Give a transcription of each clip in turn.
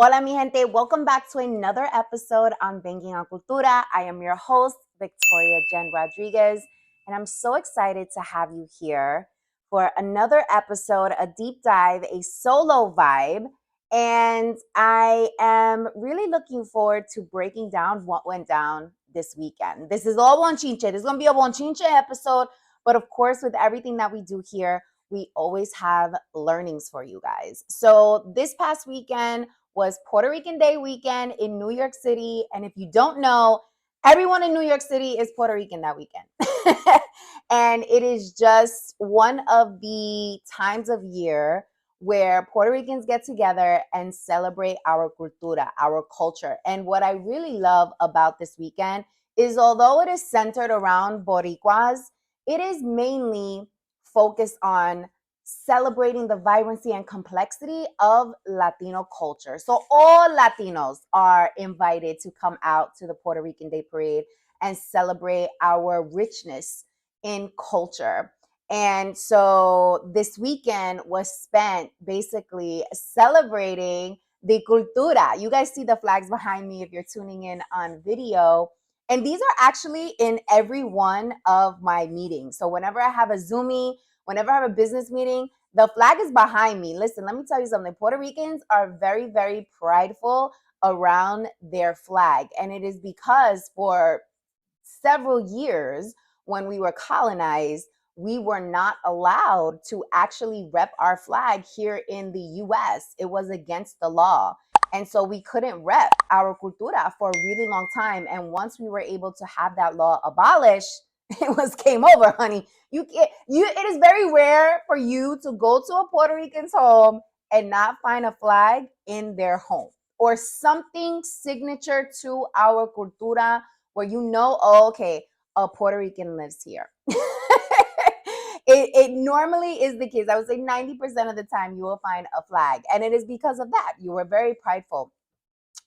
Hola, mi gente. Welcome back to another episode on Banking on Cultura. I am your host, Victoria Jenn Rodriguez, and I'm so excited to have you here for another episode, a deep dive, a solo vibe. And I am really looking forward to breaking down what went down this weekend. This is all Bonchinche. This is going to be a Bonchinche episode. But of course, with everything that we do here, we always have learnings for you guys. So this past weekend was Puerto Rican Day weekend in New York City. And if you don't know, everyone in New York City is Puerto Rican that weekend. And it is just one of the times of year where Puerto Ricans get together and celebrate our cultura, our culture. And what I really love about this weekend is although it is centered around Boricuas, it is mainly focused on celebrating the vibrancy and complexity of Latino culture. So all Latinos are invited to come out to the Puerto Rican Day Parade and celebrate our richness in culture. And so this weekend was spent basically celebrating the cultura. You guys see the flags behind me if you're tuning in on video. And these are actually in every one of my meetings. So whenever I have a Zoomie, whenever I have a business meeting, the flag is behind me. Listen, let me tell you something. Puerto Ricans are very, very prideful around their flag. And it is because for several years when we were colonized, we were not allowed to actually rep our flag here in the US. It was against the law. And so we couldn't rep our cultura for a really long time. And once we were able to have that law abolished, it was game over, honey. It is very rare for you to go to a Puerto Rican's home and not find a flag in their home or something signature to our cultura where you know, oh, okay, a Puerto Rican lives here. It normally is the case. I would say 90% of the time you will find a flag. And it is because of that. You were very prideful.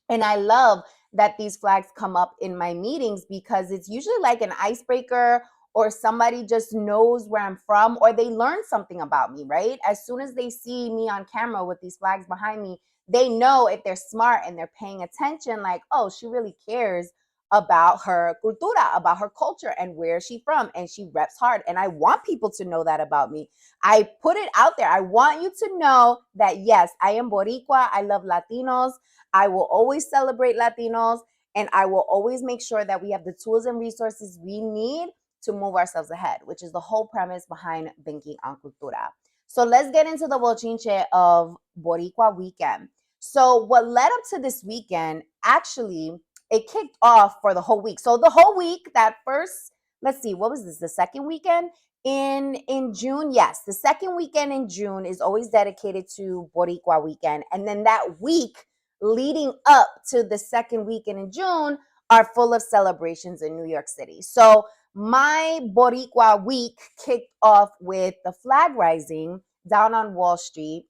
And I love that these flags come up in my meetings because it's usually like an icebreaker or somebody just knows where I'm from or they learn something about me, right? As soon as they see me on camera with these flags behind me, they know if they're smart and they're paying attention, like, oh, she really cares about her cultura, about her culture and where is she from. And she reps hard. And I want people to know that about me. I put it out there. I want you to know that, yes, I am Boricua. I love Latinos. I will always celebrate Latinos, and I will always make sure that we have the tools and resources we need to move ourselves ahead, which is the whole premise behind Banking on Cultura. So let's get into the bochinche of Boricua weekend. So what led up to this weekend, actually, it kicked off for the whole week. So the whole week, that first, let's see, what was this, the second weekend? In June, yes, the second weekend in June is always dedicated to Boricua weekend. And then that week leading up to the second weekend in June are full of celebrations in New York City. So my Boricua week kicked off with the flag rising down on Wall Street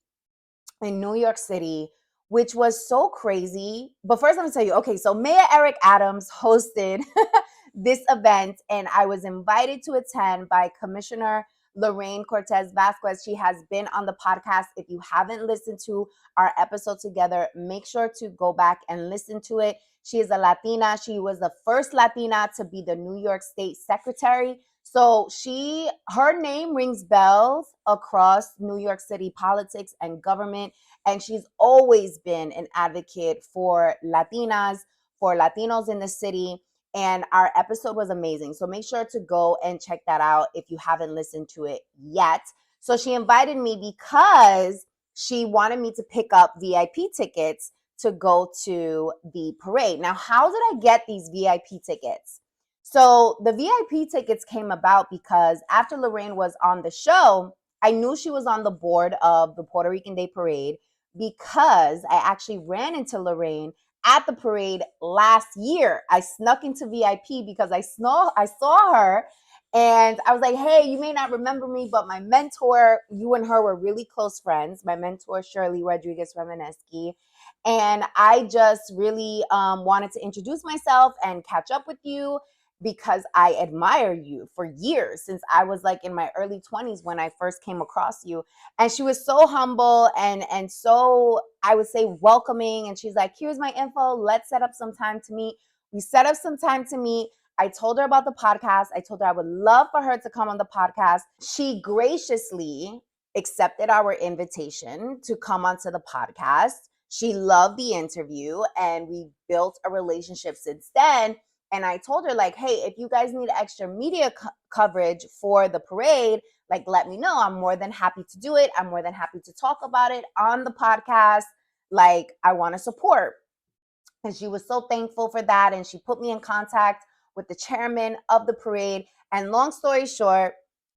in New York City, which was so crazy. But first, let me tell you, okay, so Mayor Eric Adams hosted this event, and I was invited to attend by Commissioner Lorraine Cortez Vasquez. She has been on the podcast. If you haven't listened to our episode together, make sure to go back and listen to it. She is a Latina. She was the first Latina to be the New York State Secretary. So her name rings bells across New York City politics and government. And she's always been an advocate for Latinas, for Latinos in the city. And our episode was amazing. So make sure to go and check that out if you haven't listened to it yet. So she invited me because she wanted me to pick up VIP tickets to go to the parade. Now, how did I get these VIP tickets? So the VIP tickets came about because after Lorraine was on the show, I knew she was on the board of the Puerto Rican Day Parade because I actually ran into Lorraine at the parade last year. I snuck into VIP because I saw her and I was like, hey, you may not remember me, but my mentor, you and her were really close friends. My mentor, Shirley Rodriguez Remineski. And I just really wanted to introduce myself and catch up with you because I admire you for years, since I was like in my early 20s when I first came across you. And she was so humble and so, I would say, welcoming. And she's like, here's my info. Let's set up some time to meet. We set up some time to meet. I told her about the podcast. I told her I would love for her to come on the podcast. She graciously accepted our invitation to come onto the podcast. She loved the interview and we built a relationship since then. And I told her, like, hey, if you guys need extra media coverage for the parade, like, let me know. I'm more than happy to do it. I'm more than happy to talk about it on the podcast. Like, I want to support. And she was so thankful for that. And she put me in contact with the chairman of the parade. And long story short,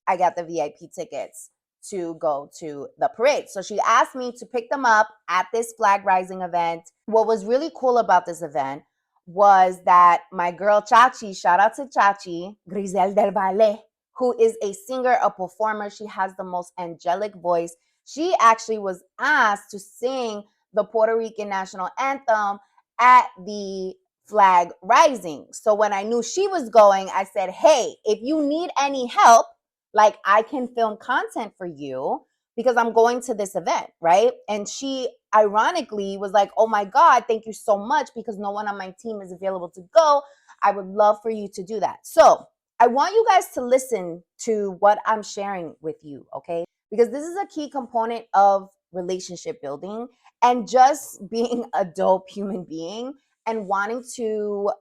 I got the VIP tickets to go to the parade. So she asked me to pick them up at this flag rising event. What was really cool about this event was that my girl Chachi, shout out to Chachi, Grisel del Ballet, who is a singer, a performer. She has the most angelic voice. She actually was asked to sing the Puerto Rican national anthem at the flag rising. So when I knew she was going, I said, hey, if you need any help, like, I can film content for you because I'm going to this event, right? And she ironically was like, oh my God, thank you so much, because no one on my team is available to go. I would love for you to do that. So I want you guys to listen to what I'm sharing with you, okay? Because this is a key component of relationship building and just being a dope human being and wanting to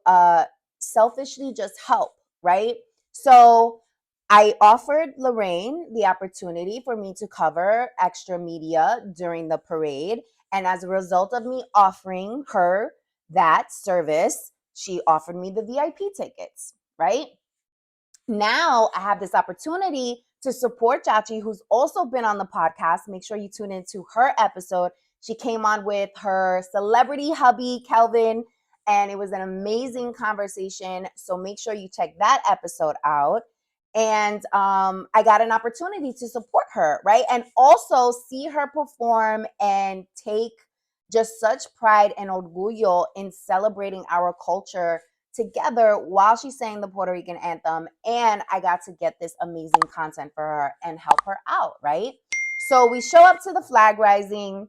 selfishly just help, right? So I offered Lorraine the opportunity for me to cover extra media during the parade. And as a result of me offering her that service, she offered me the VIP tickets, right? Now I have this opportunity to support Chachi, who's also been on the podcast. Make sure you tune into her episode. She came on with her celebrity hubby, Kelvin, and it was an amazing conversation. So make sure you check that episode out. And I got an opportunity to support her, right? And also see her perform and take just such pride and orgullo in celebrating our culture together while she sang the Puerto Rican anthem. And I got to get this amazing content for her and help her out, right? So we show up to the flag rising.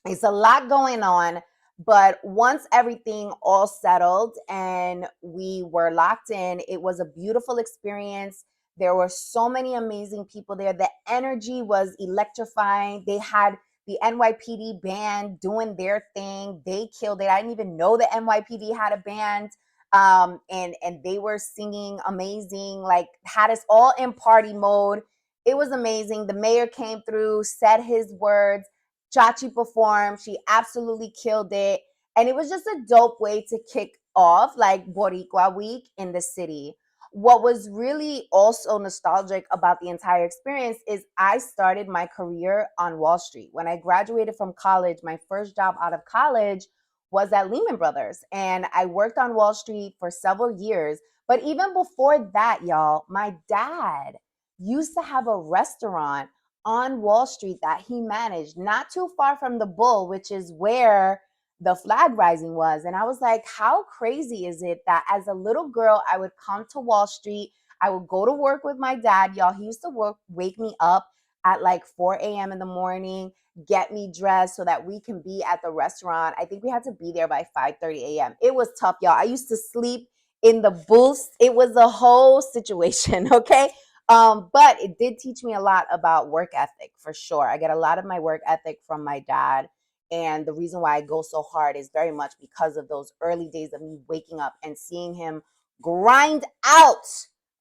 It's a lot going on. But once everything all settled and we were locked in, it was a beautiful experience. There were so many amazing people there. The energy was electrifying. They had the NYPD band doing their thing. They killed it. I didn't even know the NYPD had a band. And they were singing amazing, like, had us all in party mode. It was amazing. The mayor came through, said his words. Chachi performed. She absolutely killed it. And it was just a dope way to kick off like Boricua Week in the city. What was really also nostalgic about the entire experience is I started my career on Wall Street. When I graduated from college, my first job out of college was at Lehman Brothers. And I worked on Wall Street for several years. But even before that, y'all, my dad used to have a restaurant on Wall Street that he managed, not too far from the Bull, which is where the flag rising was. And I was like, how crazy is it that as a little girl, I would come to Wall Street, I would go to work with my dad. Y'all, he used to wake me up at like 4 a.m. in the morning, get me dressed so that we can be at the restaurant. I think we had to be there by 5:30 a.m. It was tough, y'all. I used to sleep in the booth. It was a whole situation, okay? But it did teach me a lot about work ethic, for sure. I get a lot of my work ethic from my dad. And the reason why I go so hard is very much because of those early days of me waking up and seeing him grind out,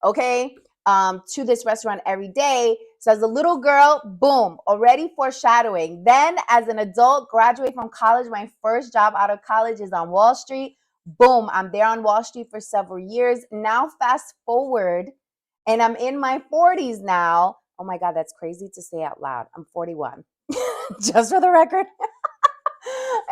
okay, to this restaurant every day. So as a little girl, boom, already foreshadowing. Then as an adult, graduate from college, my first job out of college is on Wall Street. Boom, I'm there on Wall Street for several years. Now fast forward, and I'm in my 40s now. Oh my God, that's crazy to say out loud. I'm 41, just for the record.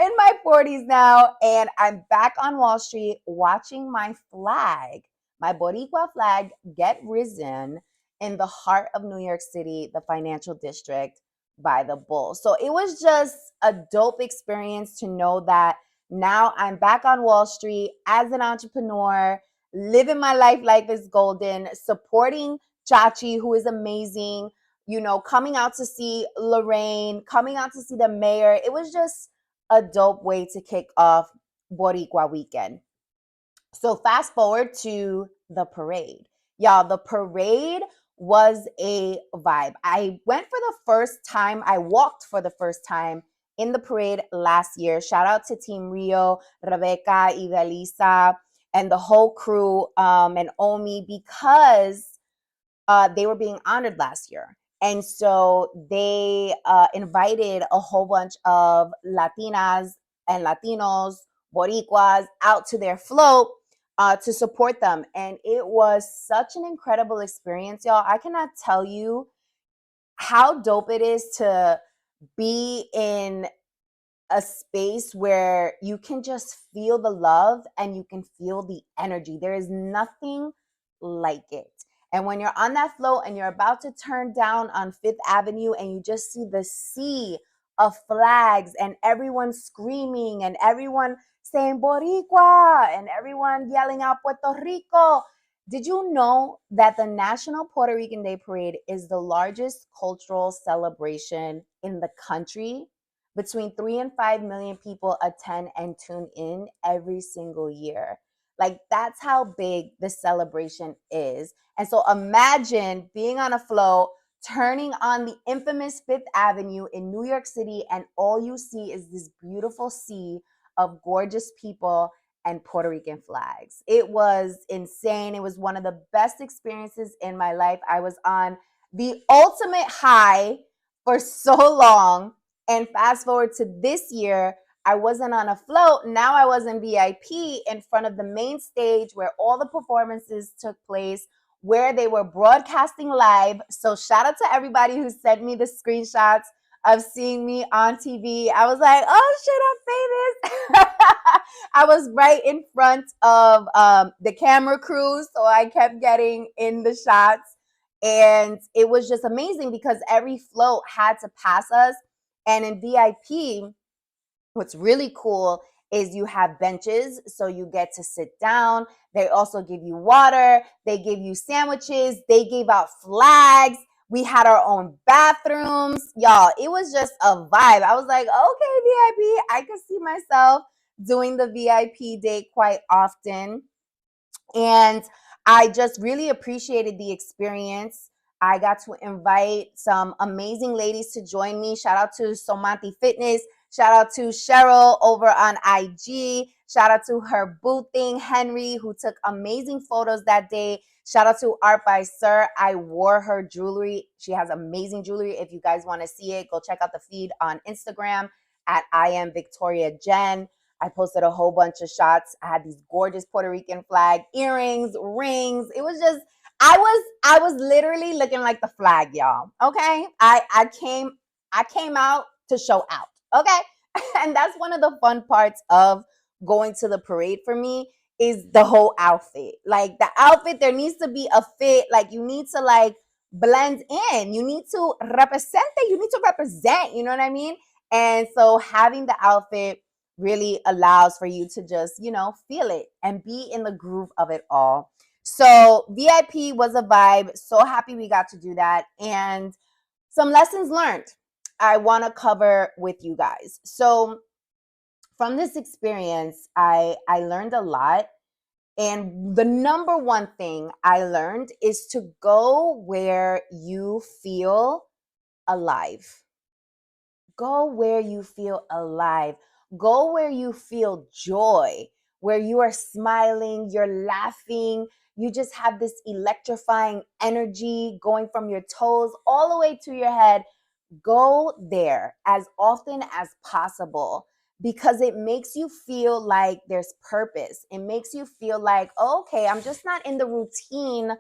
In my 40s now, and I'm back on Wall Street watching my flag, my Boricua flag, get risen in the heart of New York City, the financial district by the Bull. So it was just a dope experience to know that now I'm back on Wall Street as an entrepreneur. living my life is golden, supporting Chachi, who is amazing, coming out to see Lorraine, coming out to see the mayor. It was just a dope way to kick off Boricua weekend. So fast forward to the parade. Y'all, the parade was a vibe. I went for the first time, I walked for the first time in the parade last year. Shout out to Team Rio, Rebecca, Ivelisa, and the whole crew, and Omi, because they were being honored last year. And so they invited a whole bunch of Latinas and Latinos, Boricuas, out to their float to support them. And it was such an incredible experience, y'all. I cannot tell you how dope it is to be in a space where you can just feel the love and you can feel the energy. There is nothing like it. And when you're on that float and you're about to turn down on Fifth Avenue and you just see the sea of flags and everyone screaming and everyone saying Boricua and everyone yelling out Puerto Rico. Did you know that the National Puerto Rican Day Parade is the largest cultural celebration in the country? Between 3 and 5 million people attend and tune in every single year. Like, that's how big the celebration is. And so imagine being on a float, turning on the infamous Fifth Avenue in New York City, and all you see is this beautiful sea of gorgeous people and Puerto Rican flags. It was insane. It was one of the best experiences in my life. I was on the ultimate high for so long. And fast forward to this year, I wasn't on a float. Now I was in VIP in front of the main stage where all the performances took place, where they were broadcasting live. So shout out to everybody who sent me the screenshots of seeing me on TV. I was like, oh shit, I'm famous. I was right in front of the camera crew, so I kept getting in the shots. And it was just amazing because every float had to pass us. And in VIP, what's really cool is you have benches, so you get to sit down. They also give you water. They give you sandwiches. They gave out flags. We had our own bathrooms. Y'all, it was just a vibe. I was like, okay, VIP, I could see myself doing the VIP day quite often. And I just really appreciated the experience. I got to invite some amazing ladies to join me. Shout out to Somanti Fitness. Shout out to Cheryl over on IG. Shout out to her boo thing, Henry, who took amazing photos that day. Shout out to Art by Sir. I wore her jewelry. She has amazing jewelry. If you guys want to see it, go check out the feed on Instagram at I am Victoria Jenn. I posted a whole bunch of shots. I had these gorgeous Puerto Rican flag earrings, rings. It was just, I was literally looking like the flag, y'all. Okay. I came out to show out. Okay. And that's one of the fun parts of going to the parade for me is the whole outfit. Like the outfit, there needs to be a fit. Like you need to like blend in. You need to represent it. You need to represent, you know what I mean? And so having the outfit really allows for you to just, feel it and be in the groove of it all. So VIP was a vibe. So happy we got to do that. And some lessons learned I want to cover with you guys. So from this experience, I learned a lot. And the number one thing I learned is to go where you feel alive. Go where you feel alive. Go where you feel joy, where you are smiling, you're laughing, you just have this electrifying energy going from your toes all the way to your head. Go there as often as possible because it makes you feel like there's purpose. It makes you feel like, okay, I'm just not in the routine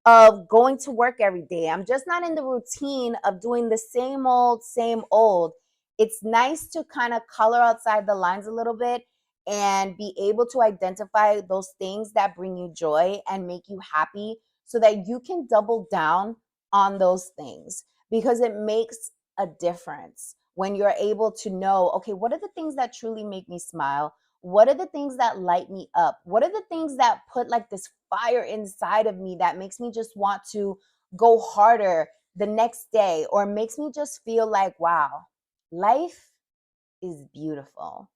of going to work every day. I'm just not in the routine of doing the same old, same old. It's nice to kind of color outside the lines a little bit and be able to identify those things that bring you joy and make you happy so that you can double down on those things because it makes a difference when you're able to know, okay, what are the things that truly make me smile? What are the things that light me up? What are the things that put like this fire inside of me that makes me just want to go harder the next day, or makes me just feel like, wow, life is beautiful?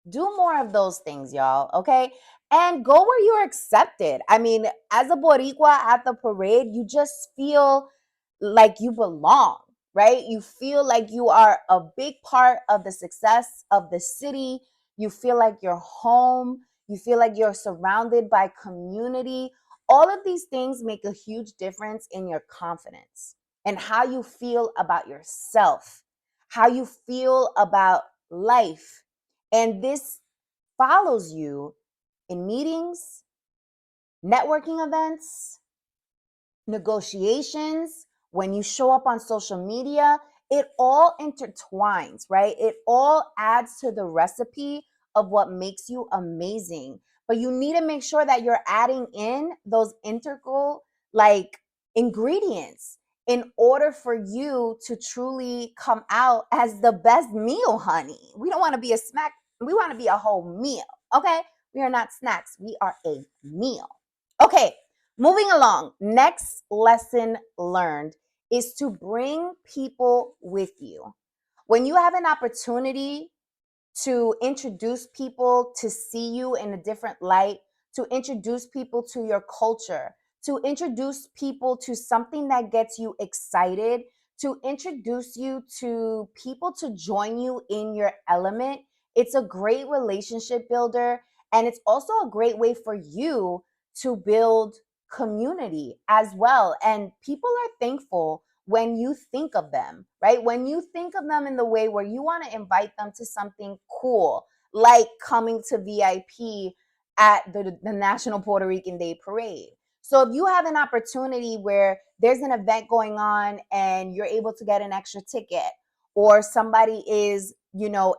Do more of those things, y'all, okay? And go where you're accepted. I mean, as a Boricua at the parade, you just feel like you belong, right? You feel like you are a big part of the success of the city. You feel like you're home. You feel like you're surrounded by community. All of these things make a huge difference in your confidence and how you feel about yourself, how you feel about life. And this follows you in meetings, networking events, negotiations, when you show up on social media. It all intertwines, right? It all adds to the recipe of what makes you amazing. But you need to make sure that you're adding in those integral, like, ingredients in order for you to truly come out as the best meal, honey. We don't want to be a snack, we want to be a whole meal, okay? We are not snacks, we are a meal. Okay, moving along. Next lesson learned is to bring people with you. When you have an opportunity to introduce people to see you in a different light, to introduce people to your culture, to introduce people to something that gets you excited, to introduce you to people to join you in your element, it's a great relationship builder. And it's also a great way for you to build community as well. And people are thankful when you think of them, right? When you think of them in the way where you want to invite them to something cool, like coming to VIP at the National Puerto Rican Day Parade. So if you have an opportunity where there's an event going on and you're able to get an extra ticket, or somebody is,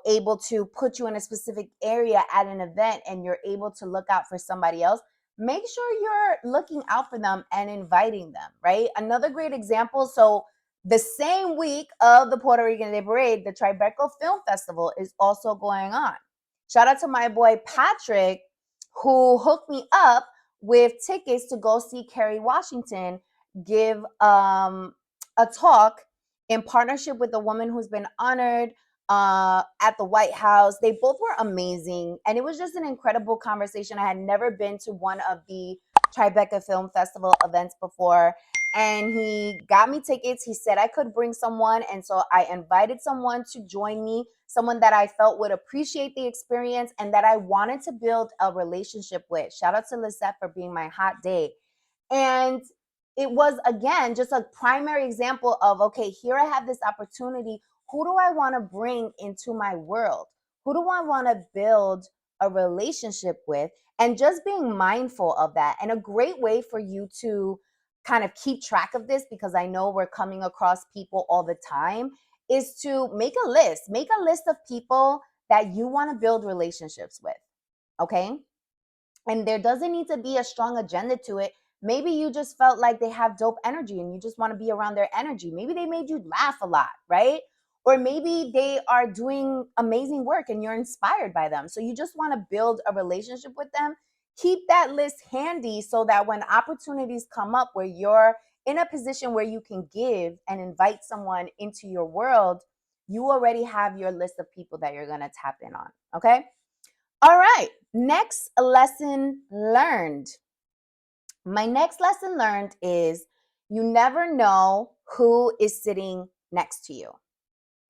able to put you in a specific area at an event and you're able to look out for somebody else, make sure you're looking out for them and inviting them, right? Another great example. So the same week of the Puerto Rican Day Parade, the Tribeca Film Festival is also going on. Shout out to my boy Patrick, who hooked me up with tickets to go see Kerry Washington give a talk in partnership with a woman who's been honored at the White House. They both were amazing, and it was just an incredible conversation. I had never been to one of the Tribeca Film Festival events before, and he got me tickets. He said I could bring someone, and so I invited someone to join me, someone that I felt would appreciate the experience and that I wanted to build a relationship with. Shout out to Lisette for being my hot date. And it was, again, just a primary example of, okay, here I have this opportunity. Who do I want to bring into my world? Who do I want to build a relationship with? And just being mindful of that. And a great way for you to kind of keep track of this, because I know we're coming across people all the time, is to make a list. Make a list of people that you want to build relationships with, okay? And there doesn't need to be a strong agenda to it. Maybe you just felt like they have dope energy and you just want to be around their energy. Maybe they made you laugh a lot, right? Or maybe they are doing amazing work and you're inspired by them. So you just want to build a relationship with them. Keep that list handy so that when opportunities come up where you're in a position where you can give and invite someone into your world, you already have your list of people that you're going to tap in on. Okay. All right. Next lesson learned. My next lesson learned is you never know who is sitting next to you.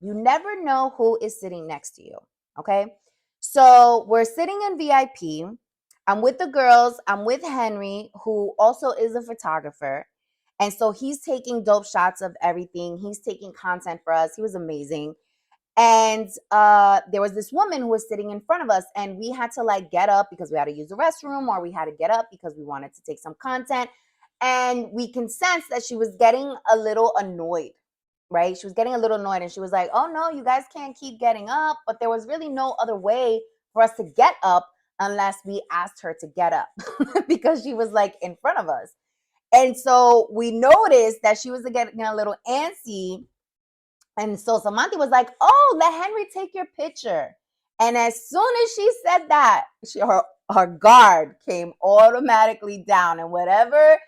You never know who is sitting next to you. Okay. So we're sitting in VIP. I'm with the girls. I'm with Henry, who also is a photographer. And so he's taking dope shots of everything. He's taking content for us. He was amazing. And there was this woman who was sitting in front of us, and we had to like get up because we had to use the restroom, or we had to get up because we wanted to take some content. And we can sense that she was getting a little annoyed, right? She was getting a little annoyed, and she was like, oh no, you guys can't keep getting up. But there was really no other way for us to get up unless we asked her to get up because she was like in front of us. And so we noticed that she was getting a little antsy. And so Samanthi was like, oh, let Henry take your picture. And as soon as she said that, her guard came automatically down. And whatever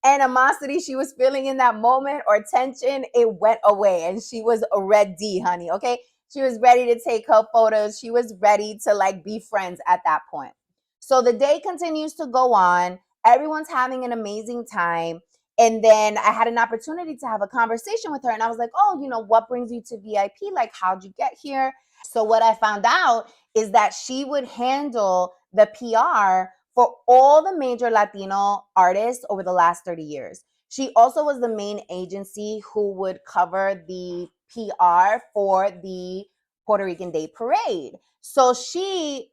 animosity she was feeling in that moment or tension, it went away. And she was ready, honey. Okay. She was ready to take her photos. She was ready to like be friends at that point. So the day continues to go on. Everyone's having an amazing time. And then I had an opportunity to have a conversation with her. And I was like, oh, what brings you to VIP? Like, how'd you get here? So what I found out is that she would handle the PR for all the major Latino artists over the last 30 years. She also was the main agency who would cover the PR for the Puerto Rican Day Parade. So she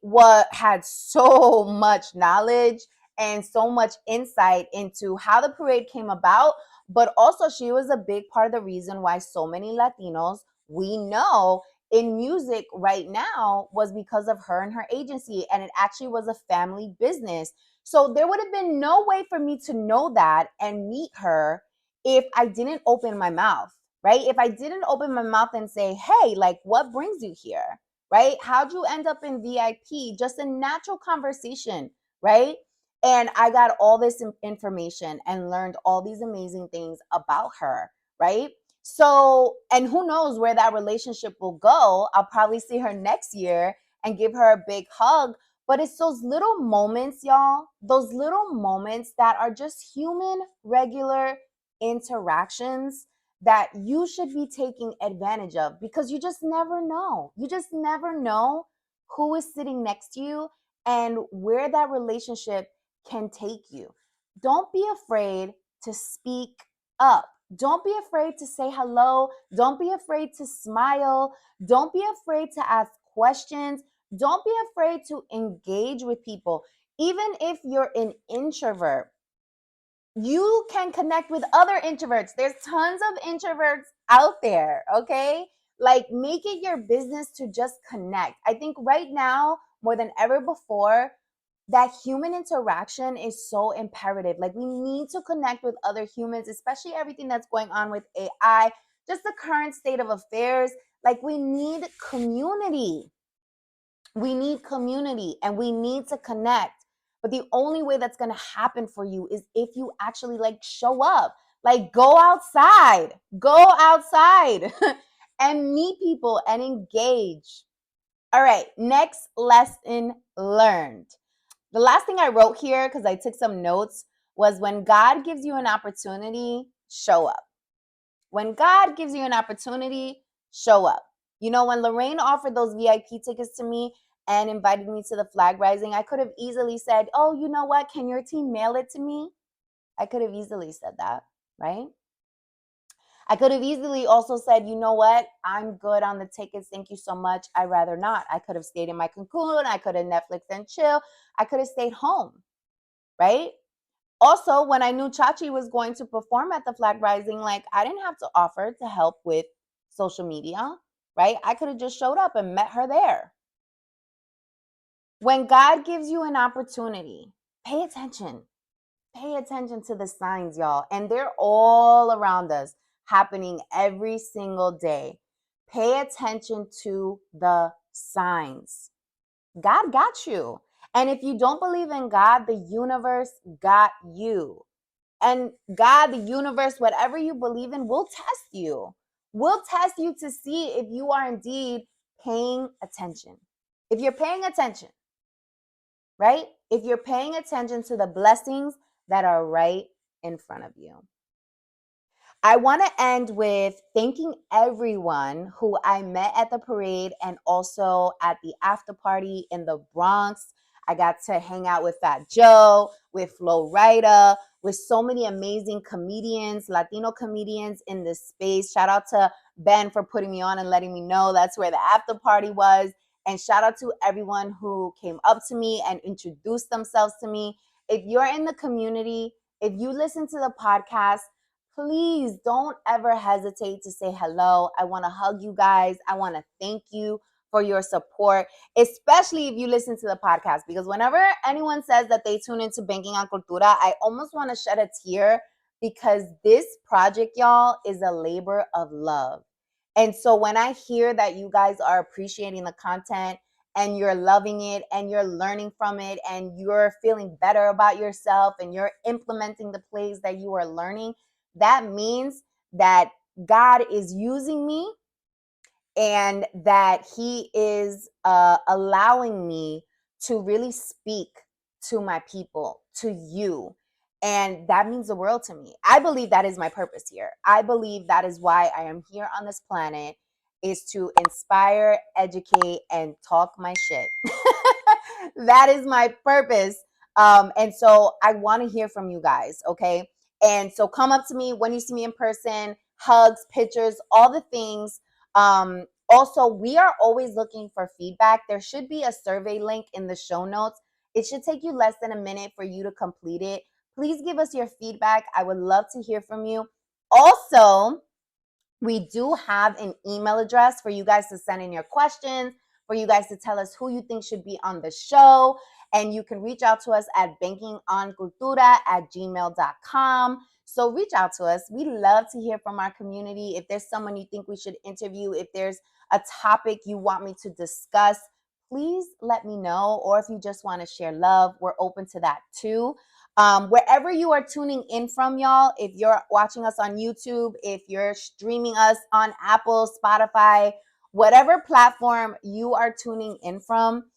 had so much knowledge and so much insight into how the parade came about, but also she was a big part of the reason why so many Latinos we know in music right now was because of her and her agency, and it actually was a family business. So there would have been no way for me to know that and meet her if I didn't open my mouth, right? If I didn't open my mouth and say, hey, like, what brings you here, right? How'd you end up in VIP? Just a natural conversation, right? And I got all this information and learned all these amazing things about her, right? So, and who knows where that relationship will go. I'll probably see her next year and give her a big hug. But it's those little moments, y'all, those little moments that are just human, regular interactions that you should be taking advantage of, because you just never know. You just never know who is sitting next to you and where that relationship can take you. Don't be afraid to speak up. Don't be afraid to say hello. Don't be afraid to smile. Don't be afraid to ask questions. Don't be afraid to engage with people. Even if you're an introvert, you can connect with other introverts. There's tons of introverts out there, okay? Like, make it your business to just connect. I think right now, more than ever before, that human interaction is so imperative. Like, we need to connect with other humans, especially everything that's going on with AI, just the current state of affairs. Like, we need community. We need community and we need to connect. But the only way that's going to happen for you is if you actually like show up, like go outside and meet people and engage. All right, next lesson learned. The last thing I wrote here, because I took some notes, was when God gives you an opportunity, show up. When God gives you an opportunity, show up. When Lorraine offered those VIP tickets to me and invited me to the flag rising, I could have easily said, oh, you know what? Can your team mail it to me? I could have easily said that, right? I could have easily also said, you know what? I'm good on the tickets. Thank you so much. I'd rather not. I could have stayed in my cocoon. I could have Netflix and chill. I could have stayed home, right? Also, when I knew Chachi was going to perform at the flag rising, like I didn't have to offer to help with social media, right? I could have just showed up and met her there. When God gives you an opportunity, pay attention. Pay attention to the signs, y'all. And they're all around us, happening every single day. Pay attention to the signs. God got you. And if you don't believe in God, the universe got you. And God, the universe, whatever you believe in, will test you. Will test you to see if you are indeed paying attention. If you're paying attention, right? If you're paying attention to the blessings that are right in front of you. I want to end with thanking everyone who I met at the parade and also at the after party in the Bronx. I got to hang out with Fat Joe, with Flo Rider, with so many amazing comedians, Latino comedians in this space. Shout out to Ben for putting me on and letting me know that's where the after party was. And shout out to everyone who came up to me and introduced themselves to me. If you're in the community, if you listen to the podcast, please don't ever hesitate to say hello. I want to hug you guys. I want to thank you for your support, especially if you listen to the podcast, because whenever anyone says that they tune into Banking on Cultura, I almost want to shed a tear because this project, y'all, is a labor of love. And so when I hear that you guys are appreciating the content and you're loving it and you're learning from it and you're feeling better about yourself and you're implementing the plays that you are learning, that means that God is using me and that He is allowing me to really speak to my people, to you. And that means the world to me. I believe that is my purpose here. I believe that is why I am here on this planet, is to inspire, educate, and talk my shit. That is my purpose. And so I want to hear from you guys, okay? And so come up to me when you see me in person, hugs, pictures, all the things. Also, we are always looking for feedback. There should be a survey link in the show notes. It should take you less than a minute for you to complete it. Please give us your feedback. I would love to hear from you. Also, we do have an email address for you guys to send in your questions, for you guys to tell us who you think should be on the show. And you can reach out to us at bankingoncultura@gmail.com. So reach out to us. We love to hear from our community. If there's someone you think we should interview, if there's a topic you want me to discuss, please let me know. Or if you just want to share love, we're open to that too. Wherever you are tuning in from, y'all, if you're watching us on YouTube, if you're streaming us on Apple, Spotify, whatever platform you are tuning in from,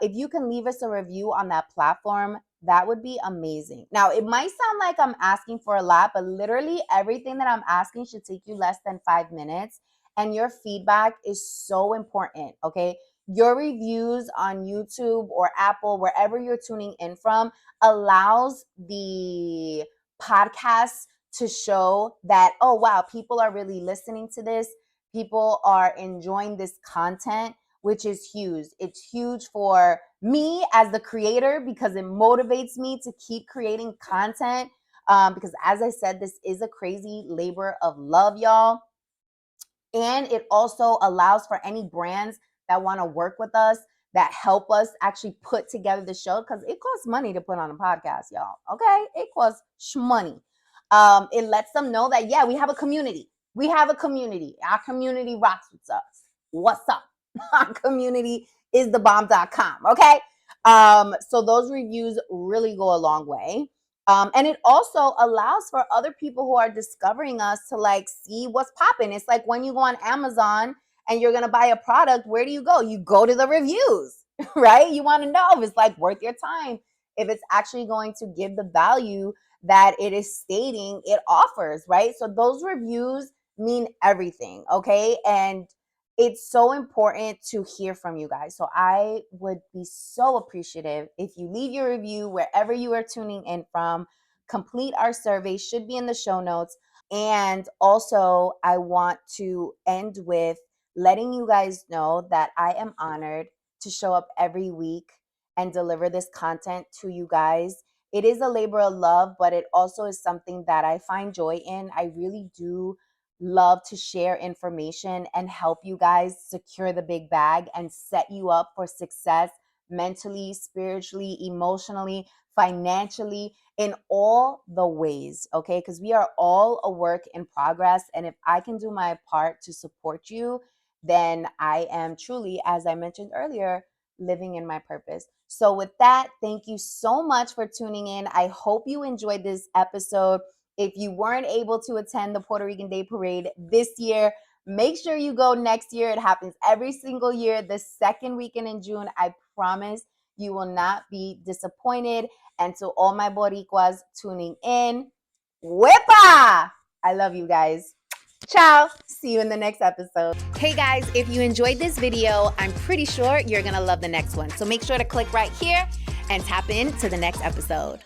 if you can leave us a review on that platform, that would be amazing. Now, it might sound like I'm asking for a lot, but literally everything that I'm asking should take you less than 5 minutes. And your feedback is so important, okay? Your reviews on YouTube or Apple, wherever you're tuning in from, allows the podcast to show that, oh, wow, people are really listening to this. People are enjoying this content, which is huge. It's huge for me as the creator because it motivates me to keep creating content. Because as I said, this is a crazy labor of love, y'all. And it also allows for any brands that want to work with us, that help us actually put together the show, because it costs money to put on a podcast, y'all. Okay? It costs money. It lets them know that, yeah, we have a community. We have a community. Our community rocks with us. What's up? Our community is thebomb.com. Okay? So those reviews really go a long way. And it also allows for other people who are discovering us to like see what's popping. It's like when you go on Amazon and you're going to buy a product, where do you go? You go to the reviews, right? You want to know if it's like worth your time, if it's actually going to give the value that it is stating it offers, right? So those reviews mean everything, okay? And it's so important to hear from you guys. So I would be so appreciative if you leave your review wherever you are tuning in from. Complete our survey, should be in the show notes. And also, I want to end with letting you guys know that I am honored to show up every week and deliver this content to you guys. It is a labor of love, but it also is something that I find joy in. I really do love to share information and help you guys secure the big bag and set you up for success mentally, spiritually, emotionally, financially, in all the ways, okay? Because we are all a work in progress. And if I can do my part to support you, then I am truly, as I mentioned earlier, living in my purpose. So with that, thank you so much for tuning in. I hope you enjoyed this episode. If you weren't able to attend the Puerto Rican Day Parade this year, make sure you go next year. It happens every single year, the second weekend in June. I promise you will not be disappointed. And to all my Boricuas tuning in, Wepa! I love you guys. Ciao. See you in the next episode. Hey guys, if you enjoyed this video, I'm pretty sure you're going to love the next one. So make sure to click right here and tap into the next episode.